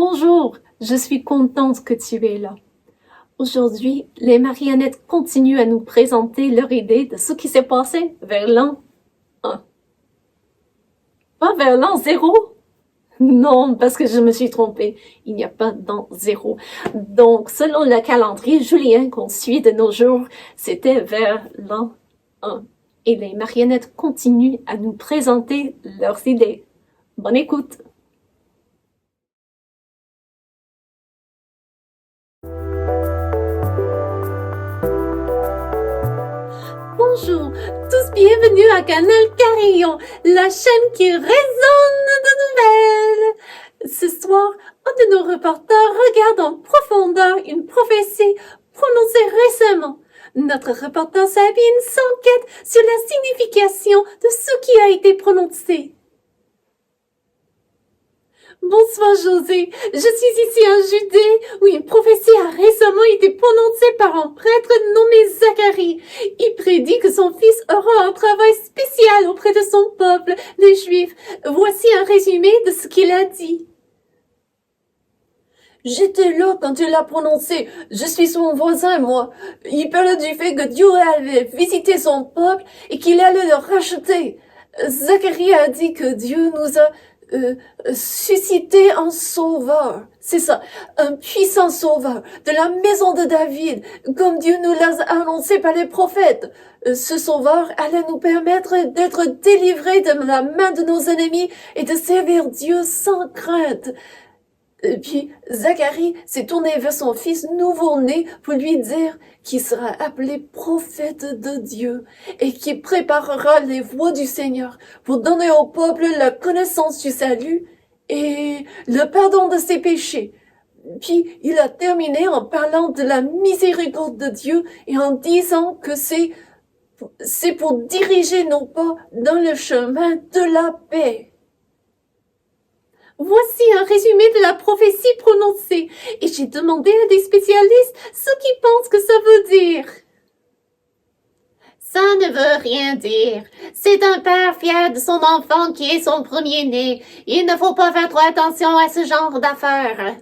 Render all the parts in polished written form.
Bonjour, je suis contente que tu es là. Aujourd'hui, les marionnettes continuent à nous présenter leur idée de ce qui s'est passé vers l'an 1. Pas vers l'an 0. Non, parce que je me suis trompée. Il n'y a pas d'an 0. Donc, selon le calendrier julien qu'on suit de nos jours, c'était vers l'an 1. Et les marionnettes continuent à nous présenter leurs idées. Bonne écoute! Bonjour, tous bienvenus à Canal Carillon, la chaîne qui résonne de nouvelles. Ce soir, un de nos reporters regarde en profondeur une prophétie prononcée récemment. Notre reporter Sabine s'enquête sur la signification de ce qui a été prononcé. Bonsoir José, je suis ici en Judée où une prophétie a récemment été prononcée par un prêtre nommé Zacharie. Il prédit que son fils aura un travail spécial auprès de son peuple, les Juifs. Voici un résumé de ce qu'il a dit. J'étais là quand il l'a prononcé. Je suis son voisin, moi. Il parlait du fait que Dieu allait visiter son peuple et qu'il allait le racheter. Zacharie a dit que Dieu nous a suscité un sauveur. C'est ça, un puissant sauveur de la maison de David, comme Dieu nous l'a annoncé par les prophètes. Ce sauveur allait nous permettre d'être délivrés de la main de nos ennemis et de servir Dieu sans crainte. Puis Zacharie s'est tourné vers son fils nouveau-né pour lui dire qu'il sera appelé prophète de Dieu et qu'il préparera les voies du Seigneur pour donner au peuple la connaissance du salut et le pardon de ses péchés. Puis il a terminé en parlant de la miséricorde de Dieu et en disant que c'est pour diriger nos pas dans le chemin de la paix. Voici un résumé de la prophétie prononcée, et j'ai demandé à des spécialistes ce qu'ils pensent que ça veut dire. Ça ne veut rien dire. C'est un père fier de son enfant qui est son premier-né. Il ne faut pas faire trop attention à ce genre d'affaires.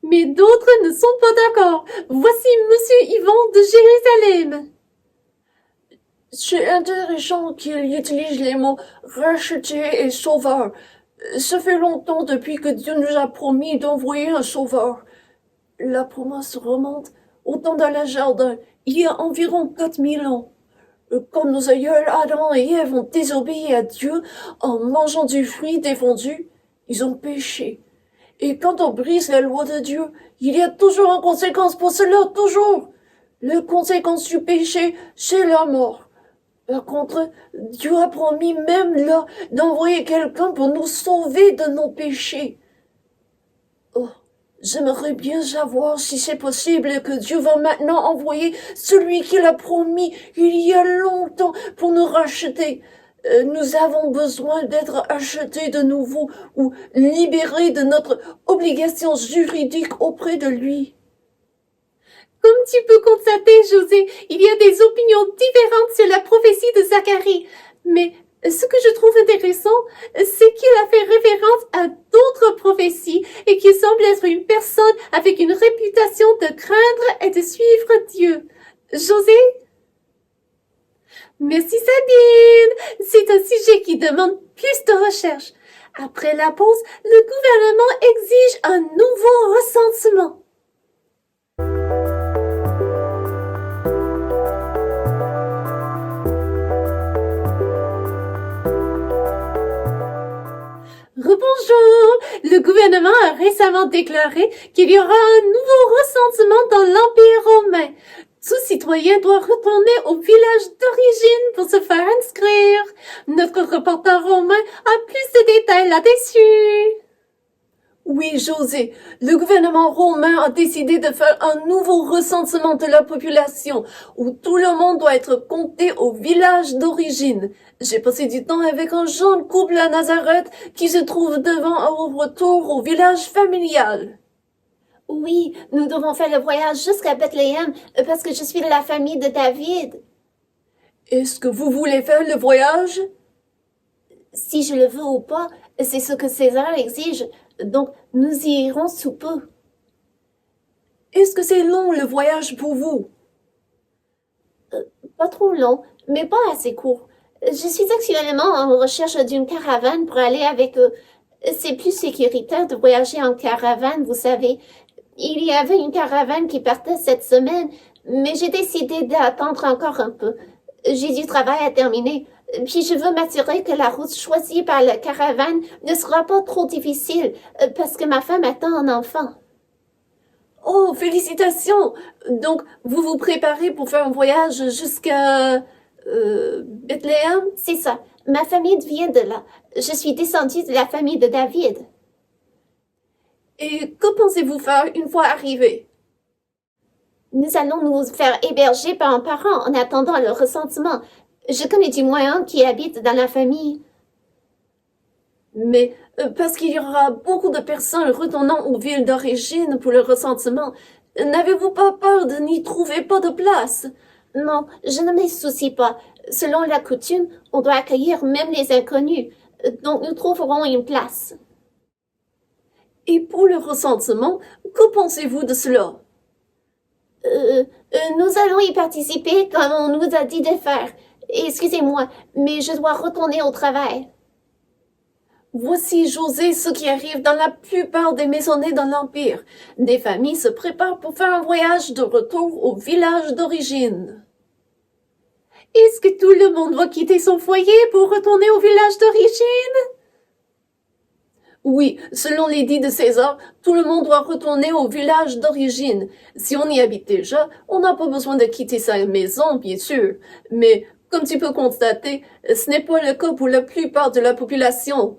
Mais d'autres ne sont pas d'accord. Voici Monsieur Yvon de Jérusalem. C'est intéressant qu'il utilise les mots racheter et sauveur. Ça fait longtemps depuis que Dieu nous a promis d'envoyer un sauveur. La promesse remonte au temps de la jardin, il y a environ 4000 ans. Quand nos aïeuls Adam et Ève ont désobéi à Dieu en mangeant du fruit défendu, ils ont péché. Et quand on brise la loi de Dieu, il y a toujours une conséquence pour cela, toujours. La conséquence du péché, c'est la mort. Par contre, Dieu a promis même là d'envoyer quelqu'un pour nous sauver de nos péchés. Oh, j'aimerais bien savoir si c'est possible que Dieu va maintenant envoyer celui qu'il a promis il y a longtemps pour nous racheter. Nous avons besoin d'être achetés de nouveau ou libérés de notre obligation juridique auprès de lui. Comme tu peux constater, José, il y a des opinions différentes sur la prophétie de Zacharie. Mais ce que je trouve intéressant, c'est qu'il a fait référence à d'autres prophéties et qu'il semble être une personne avec une réputation de craindre et de suivre Dieu. José? Merci Sabine. C'est un sujet qui demande plus de recherche. Après la pause, le gouvernement exige un nouveau recensement. Rebonjour! Le gouvernement a récemment déclaré qu'il y aura un nouveau recensement dans l'Empire romain. Tout citoyen doit retourner au village d'origine pour se faire inscrire. Notre reporter romain a plus de détails là-dessus. Oui, José, le gouvernement romain a décidé de faire un nouveau recensement de la population, où tout le monde doit être compté au village d'origine. J'ai passé du temps avec un jeune couple à Nazareth qui se trouve devant un retour au village familial. Oui, nous devons faire le voyage jusqu'à Bethléem parce que je suis de la famille de David. Est-ce que vous voulez faire le voyage? Si je le veux ou pas, c'est ce que César exige. Donc, nous y irons sous peu. Est-ce que c'est long le voyage pour vous? Pas trop long, mais pas assez court. Je suis actuellement en recherche d'une caravane pour aller avec eux. C'est plus sécuritaire de voyager en caravane, vous savez. Il y avait une caravane qui partait cette semaine, mais j'ai décidé d'attendre encore un peu. J'ai du travail à terminer, puis je veux m'assurer que la route choisie par la caravane ne sera pas trop difficile, parce que ma femme attend un enfant. Oh, félicitations! Donc, vous vous préparez pour faire un voyage jusqu'à Bethléem? C'est ça. Ma famille vient de là. Je suis descendue de la famille de David. Et que pensez-vous faire une fois arrivés? Nous allons nous faire héberger par un parent en attendant le recensement. Je connais du moins un qui habite dans la famille. Mais parce qu'il y aura beaucoup de personnes retournant aux villes d'origine pour le recensement, n'avez-vous pas peur de n'y trouver pas de place? Non, je ne m'y soucie pas. Selon la coutume, on doit accueillir même les inconnus. Donc nous trouverons une place. Et pour le recensement, que pensez-vous de cela? Nous allons y participer comme on nous a dit de faire. Excusez-moi, mais je dois retourner au travail. Voici, José, ce qui arrive dans la plupart des maisonnées dans l'Empire. Des familles se préparent pour faire un voyage de retour au village d'origine. Est-ce que tout le monde va quitter son foyer pour retourner au village d'origine? Oui, selon l'édit de César, tout le monde doit retourner au village d'origine. Si on y habite déjà, on n'a pas besoin de quitter sa maison, bien sûr. Mais, comme tu peux constater, ce n'est pas le cas pour la plupart de la population.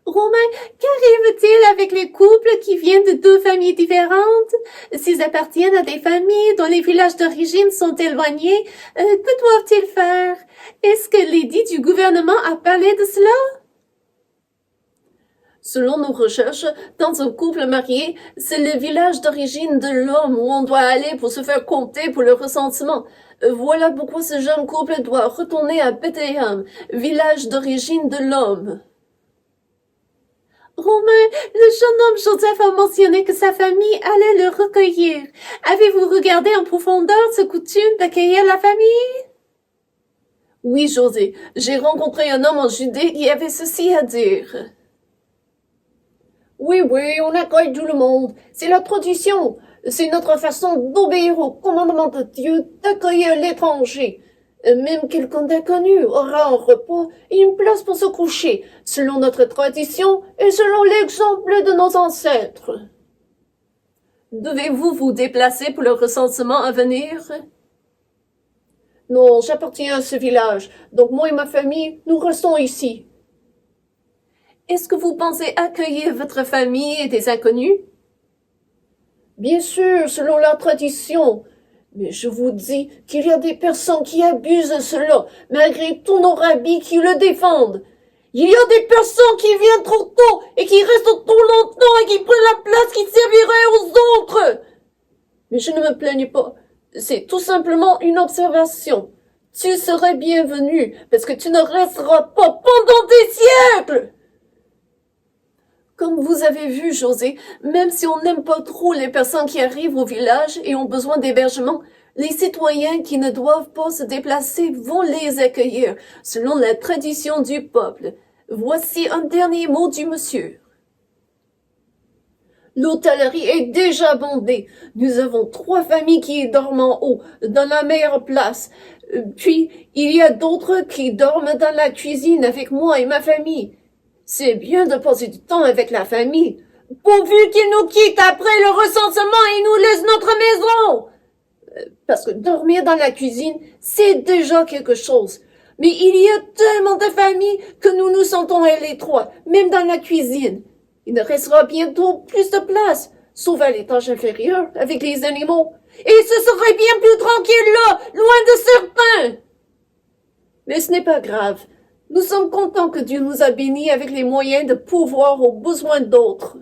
Romain, qu'arrive-t-il avec les couples qui viennent de deux familles différentes? S'ils appartiennent à des familles dont les villages d'origine sont éloignés, que doivent-ils faire? Est-ce que l'édit du gouvernement a parlé de cela? Selon nos recherches, dans un couple marié, c'est le village d'origine de l'homme où on doit aller pour se faire compter pour le recensement. Voilà pourquoi ce jeune couple doit retourner à Bethléem, village d'origine de l'homme. Romain, le jeune homme Joseph a mentionné que sa famille allait le recueillir. Avez-vous regardé en profondeur ce coutume d'accueillir la famille? Oui, José, j'ai rencontré un homme en Judée qui avait ceci à dire. Oui, on accueille tout le monde. C'est la tradition. C'est notre façon d'obéir au commandement de Dieu d'accueillir l'étranger. Même quelqu'un d'inconnu aura un repas et une place pour se coucher, selon notre tradition et selon l'exemple de nos ancêtres. Devez-vous vous déplacer pour le recensement à venir? Non, j'appartiens à ce village, donc moi et ma famille, nous restons ici. Est-ce que vous pensez accueillir votre famille et des inconnus? Bien sûr, selon la tradition. Mais je vous dis qu'il y a des personnes qui abusent de cela, malgré tous nos rabbis qui le défendent. Il y a des personnes qui viennent trop tôt et qui restent trop longtemps et qui prennent la place qui servirait aux autres. Mais je ne me plaigne pas. C'est tout simplement une observation. Tu serais bienvenu parce que tu ne resteras pas pendant des siècles. Comme vous avez vu, José, même si on n'aime pas trop les personnes qui arrivent au village et ont besoin d'hébergement, les citoyens qui ne doivent pas se déplacer vont les accueillir, selon la tradition du peuple. Voici un dernier mot du monsieur. L'hôtellerie est déjà bondée. Nous avons 3 familles qui dorment en haut, dans la meilleure place. Puis, il y a d'autres qui dorment dans la cuisine avec moi et ma famille. C'est bien de passer du temps avec la famille, pourvu qu'ils nous quittent après le recensement et nous laissent notre maison. Parce que dormir dans la cuisine, c'est déjà quelque chose. Mais il y a tellement de familles que nous nous sentons à l'étroit, même dans la cuisine. Il ne restera bientôt plus de place, sauf à l'étage inférieur, avec les animaux. Et ce serait bien plus tranquille là, loin de certains. Mais ce n'est pas grave. Nous sommes contents que Dieu nous a bénis avec les moyens de pourvoir aux besoins d'autres.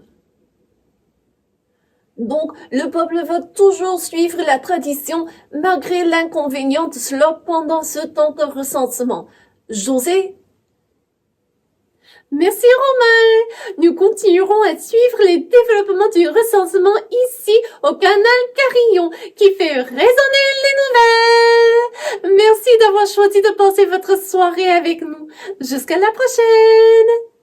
Donc, le peuple va toujours suivre la tradition malgré l'inconvénient de cela pendant ce temps de recensement. José? Merci Romain. Nous continuerons à suivre les développements du recensement ici au canal Carillon qui fait résonner les nouvelles. Merci d'avoir choisi de passer votre soirée avec nous. Jusqu'à la prochaine.